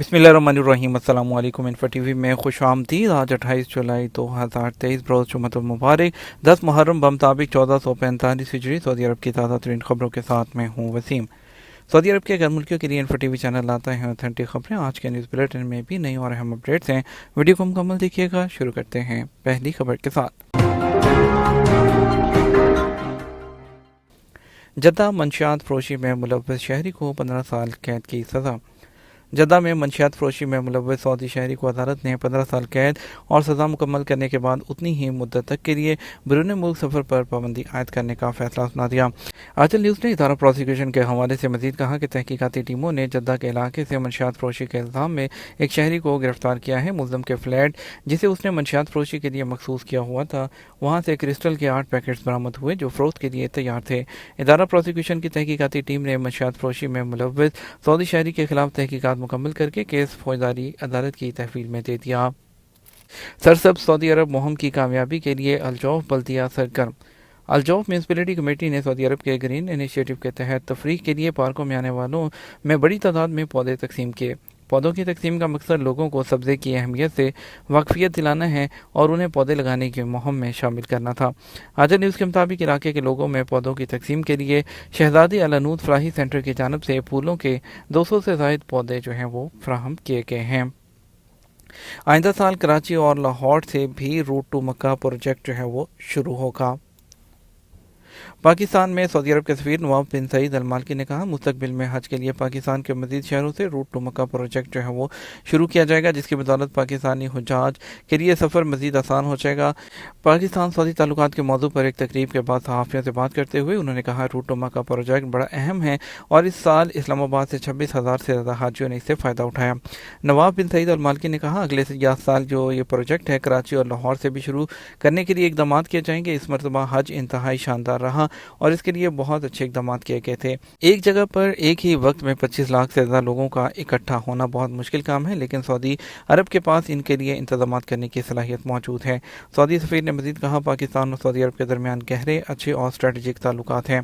बिस्मिल्लाहिर्रहमानिर्रहीम। अस्सलाम वालेकुम। इन्फो टीवी में खुश आमदीद। आज 28 जुलाई 2023 बरोज़ जुमअतुल मुबारक 10 मुहर्रम बमुताबिक 1445 हिजरी सऊदी अरब की ताज़ा तरीन खबरों के साथ मैं हूँ वसीम। सऊदी अरब के गैर मुल्कियों के लिए इन्फो टीवी चैनल लाता है ऑथेंटिक खबरें। आज के न्यूज़ बुलेटिन में भी नई और अहम अपडेट्स हैं। वीडियो को मुकम्मल देखिएगा। शुरू करते हैं पहली खबर के साथ। जद्दा मंशियात फरोशी में मुलव्वस शहरी को 15 साल कैद की सज़ा। जद्दा में मंशियात फरोशी में मुलव्वस सऊदी शहरी को अदालत ने 15 साल कैद और सज़ा मुकम्मल करने के बाद उतनी ही मुद्दत तक के लिए बैरून मुल्क सफ़र पर पाबंदी आयद करने का फैसला सुना दिया। आजल न्यूज़ ने इदारा प्रोसिक्यूशन के हवाले से मजीद कहा कि तहकीकाती टीमों ने जद्दा के इलाके से मंशियात फरोशी के इल्ज़ाम में एक शहरी को गिरफ्तार किया है। मुल्ज़म के फ्लैट जिसे उसने मंशियात फरोशी के लिए मखसूस किया हुआ था, वहाँ से क्रिस्टल के 8 पैकेट्स बरामद हुए जो फ़रोख्त के लिए तैयार थे। इदारा प्रोसिक्यूशन की तहकीकाती टीम ने मंशियात फरोशी में मुलव्वस सऊदी शहरी के खिलाफ तहकीकात मुकम्मल करके केस फौजदारी अदालत की तहवील में दे दिया। सरसब्ज़ सऊदी अरब मुहिम की कामयाबी के लिए अलजौफ बल्दिया सरगर्म। अलजौफ म्यूनसिपलिटी कमेटी ने सऊदी अरब के ग्रीन इनिशिएटिव के तहत तफरीह के लिए पार्कों में आने वालों में बड़ी तादाद में पौधे तकसीम किए। पौधों की तकसीम का मकसद लोगों को सब्ज़े की अहमियत से वाकफियत दिलाना है और उन्हें पौधे लगाने की मुहिम में शामिल करना था। आजल न्यूज़ के मुताबिक इलाके के लोगों में पौधों की तकसीम के लिए शहजादी अल अनूद फलाही सेंटर की जानब से फूलों के 200 से ज़ायद पौधे जो हैं वो फराहम किए गए हैं। आइंदा साल कराची और लाहौर से भी रूट टू मक्का प्रोजेक्ट जो है वो शुरू होगा। पाकिस्तान में सऊदी अरब के सफ़ीर नवाब बिन सईद अल मालकी ने कहा, मुस्तकबिल में हज के लिए पाकिस्तान के मज़ीद शहरों से रूट टू मक्का प्रोजेक्ट जो है वो शुरू किया जाएगा, जिसकी बदौलत पाकिस्तानी हुज्जाज के लिए सफ़र मज़ीद आसान हो जाएगा। पाकिस्तान सऊदी ताल्लुकात के मौजू पर एक तकरीब के बाद सहाफ़ियों से बात करते हुए उन्होंने कहा, रूट टू मक्का प्रोजेक्ट बड़ा अहम है और इस साल इस्लामाबाद से 26,000 से ज़्यादा हाजियों ने इससे फ़ायदा उठाया। नवाब बिन सईद अल मालकी ने कहा, अगले साल जो ये प्रोजेक्ट है कराची और लाहौर से भी शुरू करने के लिए इकदाम किए जाएंगे। इस मरतबा हज इंतहाई शानदार रहा और इसके लिए बहुत अच्छे इकदाम किए गए थे। एक जगह पर एक ही वक्त में 25 लाख से ज़्यादा लोगों का इकट्ठा होना बहुत मुश्किल काम है, लेकिन सऊदी अरब के पास इनके लिए इंतजाम करने की सलाहियत मौजूद है। सऊदी सफ़ीर ने मज़ीद कहा, पाकिस्तान और सऊदी अरब के दरमियान गहरे, अच्छे और स्ट्रेटजिक ताल्लुकात हैं।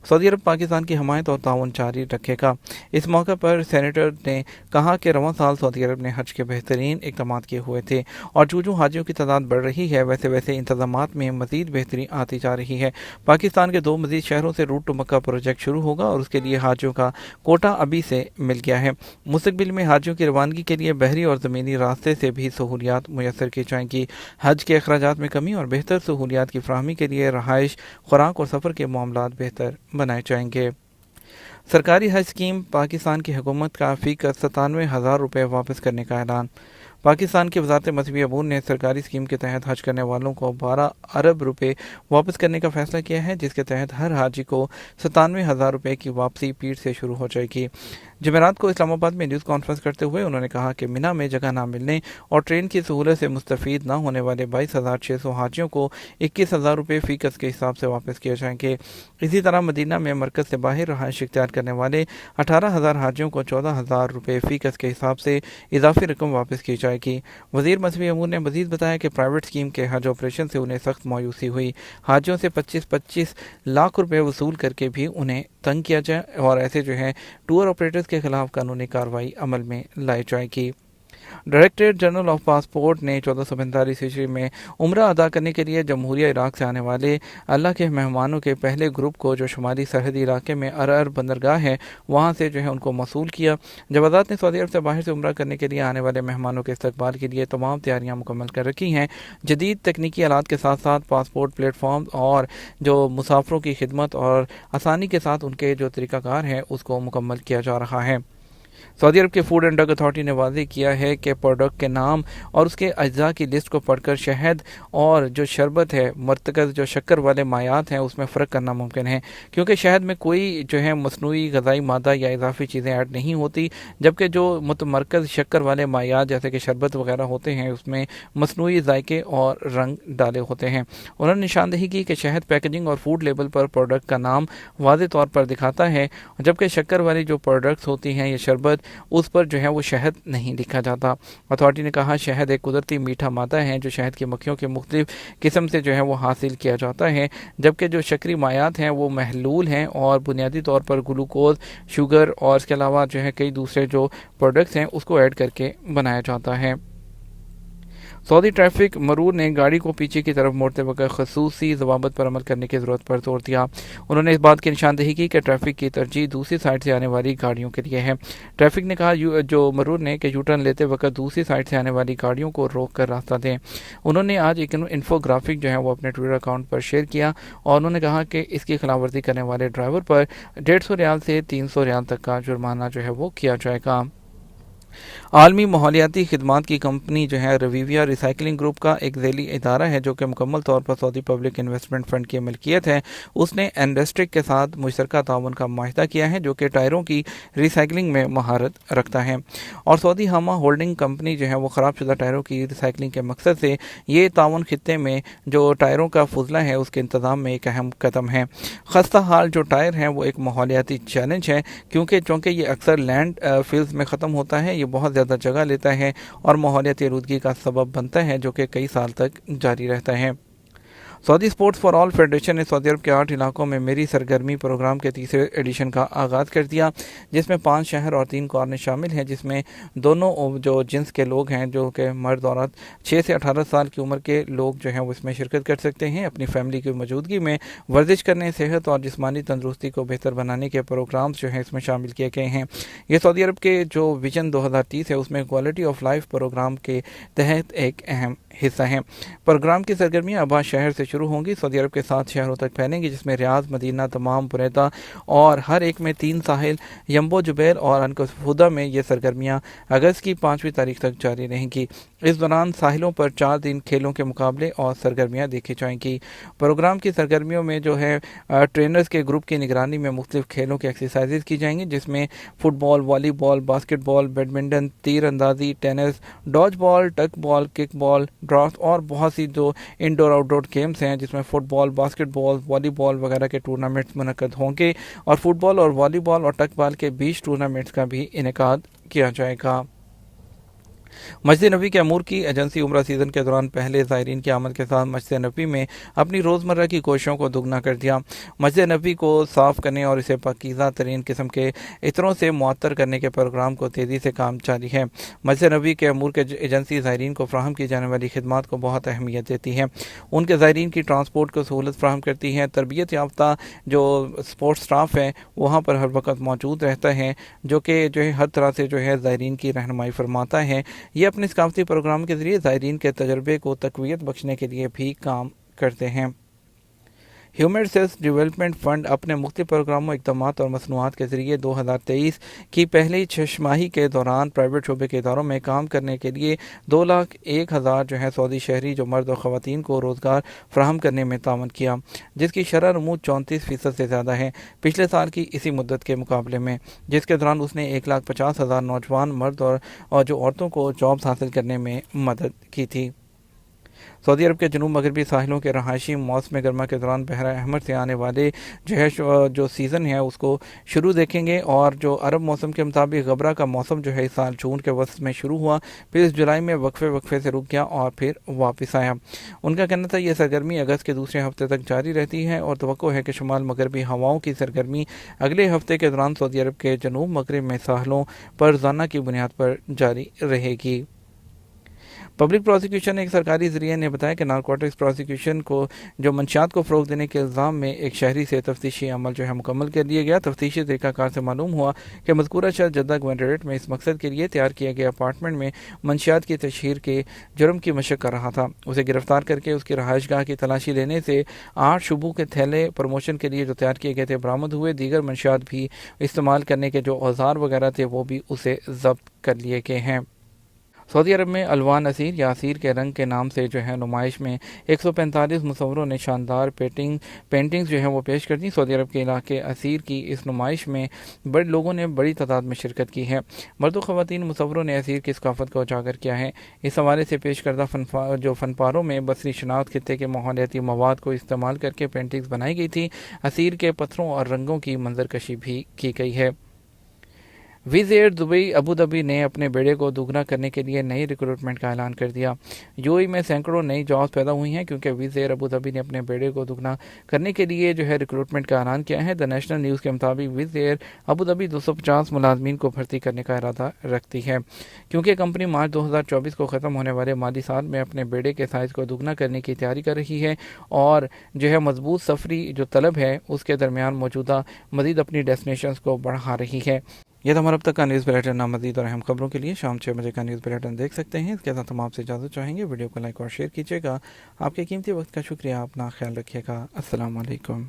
सऊदी अरब पाकिस्तान की हमायत और ताउन जारी रखेगा। इस मौके पर सेनेटर ने कहा कि रवां साल सऊदी अरब ने हज के बेहतरीन इकदाम किए हुए थे और जो हाजियों की तादाद बढ़ रही है वैसे वैसे इंतजाम में मज़ीद बेहतरी आती जा रही है। पाकिस्तान के 2 मज़ीद शहरों से रूट टू मक्का प्रोजेक्ट शुरू होगा और उसके लिए हाजियों का कोटा अभी से मिल गया है। मुस्तकबिल में हाजियों की रवानगी के लिए बहरी और ज़मीनी रास्ते से भी सहूलियात मुयसर की जाएंगी। हज के अखराजात में कमी और बेहतर सहूलियात की फराहमी के लिए रहाइश, खुराक और सफ़र के मामलात बेहतर बनाए जाएंगे। सरकारी हज स्कीम, पाकिस्तान की हुकूमत का फ़ीसद 97,000 रुपये वापस करने का ऐलान। पाकिस्तान की वज़ारत मज़हबी अमूर ने सरकारी स्कीम के तहत हज करने वालों को 12 अरब रुपए वापस करने का फैसला किया है, जिसके तहत हर हाजी को 97,000 रुपये की वापसी पीठ से शुरू हो जाएगी। जमेरात को इस्लामाबाद में न्यूज़ कॉन्फ्रेंस करते हुए उन्होंने कहा कि मिना में जगह ना मिलने और ट्रेन की सहूलत से मुस्तफ़ीद न होने वाले 22,600 हाजियों को 21,000 रुपये फ़ीसद के हिसाब से वापस किए जाएंगे। इसी तरह मदीना में मरकज़ से बाहर रहाइश इख्तियार करने वाले 18,000 हाजियों को 14,000 रुपये फ़ीसद के हिसाब से इजाफी रकम वापस की जाएगी। वज़ीर मज़हबी अमूर ने मज़ीद बताया कि प्राइवेट स्कीम के हज ऑपरेशन से उन्हें सख्त मायूसी हुई। हाजियों से 25-25 लाख रुपये वसूल करके भी उन्हें तंग किया जाए और ऐसे जो है टूर ऑपरेटर्स के खिलाफ कानूनी कार्रवाई अमल में लाई जाएगी। डायरेक्टरेट जनरल ऑफ पासपोर्ट ने 1445 ईस्वी में उम्रा अदा करने के लिए जमहूरिया इराक से आने वाले अल्लाह के मेहमानों के पहले ग्रुप को जो शुमाली सरहदी इलाके में अरअर बंदरगाह है वहाँ से जो है उनको मसूल किया। जब अदालत ने सऊदी अरब से बाहर से उम्रा करने के लिए आने वाले मेहमानों के इस्तकबाल के लिए तमाम तैयारियाँ मुकम्मल कर रखी हैं। जदीद तकनीकी आलात के साथ साथ पासपोर्ट प्लेटफॉर्म और जो मुसाफरों की खिदमत और आसानी के साथ उनके जो तरीक़ाकार हैं उसको मुकम्मल किया जा रहा है। सऊदी अरब के फूड एंड ड्रग अथॉरिटी ने वाज़ेह किया है कि प्रोडक्ट के नाम और उसके अज्जा की लिस्ट को पढ़कर शहद और जो शरबत है, मरतकज़ जो शक्कर वाले मायात हैं उसमें फ़र्क करना मुमकिन है, क्योंकि शहद में कोई जो है मसनूई ग़िज़ाई मादा या इजाफी चीज़ें ऐड नहीं होती, जबकि जो मुतमरकज़ शक्कर वाले मायात जैसे कि शरबत वगैरह होते हैं उसमें मसनूई ज़ायके और रंग डाले होते हैं। उन्होंने निशानदेही की कि शहद पैकेजिंग और फूड लेबल पर प्रोडक्ट का नाम वाज़ेह तौर पर दिखाता है, जबकि शक्कर वाली जो प्रोडक्ट्स होती हैं या शरबत मुसीबत उस पर जो है वो शहद नहीं लिखा जाता। अथॉरिटी ने कहा शहद एक कुदरती मीठा मादा है जो शहद की मक्खियों के मुख्तलिफ किस्म से जो है वो हासिल किया जाता है, जबकि जो शक्री मायात हैं वो महलूल हैं और बुनियादी तौर पर ग्लूकोज, शुगर और इसके अलावा जो है कई दूसरे जो प्रोडक्ट्स हैं उसको ऐड करके बनाया जाता है। सऊदी ट्रैफिक मरूर ने गाड़ी को पीछे की तरफ मोड़ते वक्त खसूसी ज़वाबत पर अमल करने की ज़रूरत पर जोर दिया। उन्होंने इस बात की निशानदेही की कि ट्रैफिक की तरजीह दूसरी साइड से आने वाली गाड़ियों के लिए है। ट्रैफिक ने कहा जो मरूर ने कि यू टर्न लेते वक्त दूसरी साइड से आने वाली गाड़ियों को रोक कर रास्ता दें। उन्होंने आज एक इन्फोग्राफिक जो है वो अपने ट्विटर अकाउंट पर शेयर किया और उन्होंने कहा कि इसकी खिलाफवर्जी करने वाले ड्राइवर पर 150 रियाल से 300 रियाल तक का जुर्माना जो है वो किया जाएगा। आलमी माहौलियाती खिदमात की कंपनी जो है रवीविया रिसाइकलिंग ग्रुप का एक ज़ैली इदारा है जो कि मुकम्मल तौर पर सऊदी पब्लिक इन्वेस्टमेंट फ़ंड की मिल्कियत है। उसने एनडेस्ट्रिक के साथ मुश्तरका ताउन का माहिदा किया है जो कि टायरों की रिसाइकलिंग में महारत रखता है और सऊदी हमा होल्डिंग कंपनी जो है वो ख़राब शुदा टायरों की रिसाइकलिंग के मकसद से ये ताउन खित्ते में जो टायरों का फुजला है उसके इंतज़ाम में एक अहम कदम है। खस्ता हाल जो टायर हैं वो एक माहौलियाती चैलेंज है चूँकि ये अक्सर लैंड फील्ड्स में ख़त्म होता है, ये बहुत ज़्यादा जगह लेता है और माहौलियाती आलूदगी का सबब बनता है जो कि कई साल तक जारी रहता है। Saudi sports for all federation ने सऊदी अरब के 8 इलाकों में मेरी सरगर्मी प्रोग्राम के तीसरे एडिशन का आगाज़ कर दिया जिसमें 5 शहर और 3 कॉर्नर शामिल हैं, जिसमें दोनों जो जिन्स के लोग हैं जो कि मर्द औरत 6 से 18 साल की उम्र के लोग जो हैं वो इसमें शिरकत कर सकते हैं। अपनी फैमिली की मौजूदगी में वर्जिश करने, सेहत और जिस्मानी तंदुरुस्ती को बेहतर बनाने के प्रोग्राम्स जो हैं इसमें शामिल किए गए हैं। ये सऊदी अरब के जो विजन 2030 है उसमें क्वालिटी ऑफ लाइफ प्रोग्राम के तहत एक अहम हिस्सा है। प्रोग्राम की सरगर्मियाँ अब्बास शहर से शुरू होंगी, सऊदी अरब के 7 शहरों तक फैलेंगी जिसमें रियाद, मदीना, तमाम, बुरैदा और हर एक में 3 साहिल यम्बो, जुबैल और अनकफुदा में ये सरगर्मियाँ अगस्त की 5वीं तारीख तक जारी रहेंगी। इस दौरान साहिलों पर 4 दिन खेलों के मुकाबले और सरगर्मियाँ देखी जाएंगी। प्रोग्राम की सरगर्मियों में जो है ट्रेनर्स के ग्रुप की निगरानी में मुख्तलिफ खेलों की एक्सरसाइजेज की जाएंगी जिसमें फुटबॉल, वॉलीबॉल, बास्केटबॉल, बैडमिंटन, तीर अंदाजी, टेनिस, डॉज बॉल, टक बॉल, किक बॉल, ड्राफ्ट और बहुत सी जो इंडोर आउटडोर गेम्स हैं जिसमें फुटबॉल, बास्केटबॉल, वॉलीबॉल वगैरह के टूर्नामेंट्स मुनक्कद होंगे और फुटबॉल और वॉलीबॉल और टक बॉल के बीच टूर्नामेंट्स का भी इनेकाद किया जाएगा। मस्जिद नबी के अमूर की एजेंसी उम्रा सीज़न के दौरान पहले ज़ायरीन की आमद के साथ मस्जिद नबी में अपनी रोज़मर्रा की कोशिशों को दुगना कर दिया। मस्जिद नबी को साफ़ करने और इसे पाकीज़ा तरीन किस्म के इत्रों से मुअत्तर करने के प्रोग्राम को तेज़ी से काम जारी है। मस्जिद नबी के अमूर के एजेंसी ज़ायरीन को फ्राहम की जाने वाली खिदमात को बहुत अहमियत देती है। उनके ज़ायरीन की ट्रांसपोर्ट को सहूलत फ्राहम करती है। तरबियत याफ्ता जो स्पोर्ट्स स्टाफ है वहाँ पर हर वक्त मौजूद रहता है जो है हर तरह से जो है ज़ायरीन की रहनुमाई फरमाता है। ये अपने सकाफती प्रोग्राम के ज़रिए ज़ायरीन के तजर्बे को तक़वियत बख्शने के लिए भी काम करते हैं। ह्यूमन रिसोर्स डेवलपमेंट फ़ंड अपने मुख्तलिफ प्रोग्रामों, इक़दामात और मसनूआत के ज़रिए 2023 की पहली छमाही के दौरान प्राइवेट शोबे के इदारों में काम करने के लिए 2,01,000 जो है सऊदी शहरी जो मर्द और ख़वातीन को रोज़गार फ्राहम करने में तावन किया, जिसकी शरह नमू 34% से ज़्यादा है पिछले साल की इसी मुद्दत के मुकाबले में, जिसके दौरान उसने 1,50,000 नौजवान मर्द और जो औरतों को जॉब्स हासिल करने में मदद की थी। सऊदी अरब के जनूब मगरबी साहिलों के रहायशी मौसम गर्मा के दौरान बहरा अहमर से आने वाले जो सीज़न है उसको शुरू देखेंगे और जो अरब मौसम के मुताबिक गबरा का मौसम जो है इस साल जून के वस्त में शुरू हुआ, फिर इस जुलाई में वक्फे से रुक गया और फिर वापस आया। उनका कहना था यह सरगर्मी अगस्त के दूसरे हफ्ते तक जारी रहती है और तवक्को है कि शुमाल मगरबी हवाओं की सरगर्मी अगले हफ्ते के दौरान सऊदी अरब के जनूब मगरब में साहिलों पर रोज़ाना की बुनियाद पर जारी रहेगी। पब्लिक प्रोसिक्यूशन एक सरकारी ज़रिए ने बताया कि नारकोटिक्स प्रोसिक्यूशन को जो मंशियात को फ़रोग़ देने के इल्ज़ाम में एक शहरी से तफ्तीशी अमल जो है मुकम्मल कर लिया गया। तफ्तीशी तरीक़ाकार से मालूम हुआ कि मज़कूरा शख्स जद्दा गवर्नरेट में इस मकसद के लिए तैयार किया गया अपार्टमेंट में मंशियात की तशहीर के जुर्म की मशक़ कर रहा था। उसे गिरफ्तार करके उसकी रहायशगाह की तलाशी लेने से 8 शुबू के थैले प्रमोशन के लिए जो तैयार किए गए थे बरामद हुए। दीगर मंशियात भी इस्तेमाल करने के जो औजार वगैरह थे वो भी उसे ज़ब्त कर लिए गए हैं। सऊदी अरब में अलवान असीर या असीर के रंग के नाम से जो है नुमाइश में 145 मुसव्वरों ने शानदार पेंटिंग्स जो है वो पेश कर दी। सऊदी अरब के इलाके असीर की इस नुमाइश में बड़े लोगों ने बड़ी तादाद में शिरकत की है। मर्द ख़वातीन मुसव्वरों ने असीर की सकाफत को उजागर किया है। इस हवाले से पेश करदा फनपारों में बसरी शनाख्त खित्ते के माहौलियाती मवाद को इस्तेमाल करके पेंटिंग्स बनाई गई थी। असीर के पत्थरों और रंगों की मंजरकशी भी की गई है। विज़ एयर दुबई अबू धाबी ने अपने बेड़े को दोगुना करने के लिए नई रिक्रूटमेंट का ऐलान कर दिया। यूएई में सैकड़ों नई जॉब्स पैदा हुई हैं क्योंकि विज़ एयर अबू धाबी ने अपने बेड़े को दोगुना करने के लिए जो है रिक्रूटमेंट का ऐलान किया है। द नेशनल न्यूज़ के मुताबिक विज़ एयर अबू धाबी 250 मुलाजमीन को भर्ती करने का इरादा रखती है क्योंकि कंपनी मार्च 2024 को ख़त्म होने वाले माली साल में अपने बेड़े के साइज़ को दोगुना करने की तैयारी कर रही है और जो है मजबूत सफरी जो तलब है उसके दरमियान मौजूदा मजीद अपनी डेस्टिनेशन को बढ़ा रही है। यह तो हमारा अब तक का न्यूज़ बुलेटिन। मज़ीद और अहम खबरों के लिए शाम 6 बजे का न्यूज़ बुलेटिन देख सकते हैं। इसके साथ हम आपसे इजाज़त चाहेंगे। वीडियो को लाइक और शेयर कीजिएगा। आपके कीमती वक्त का शुक्रिया। अपना ख्याल रखिएगा। अस्सलाम वालेकुम।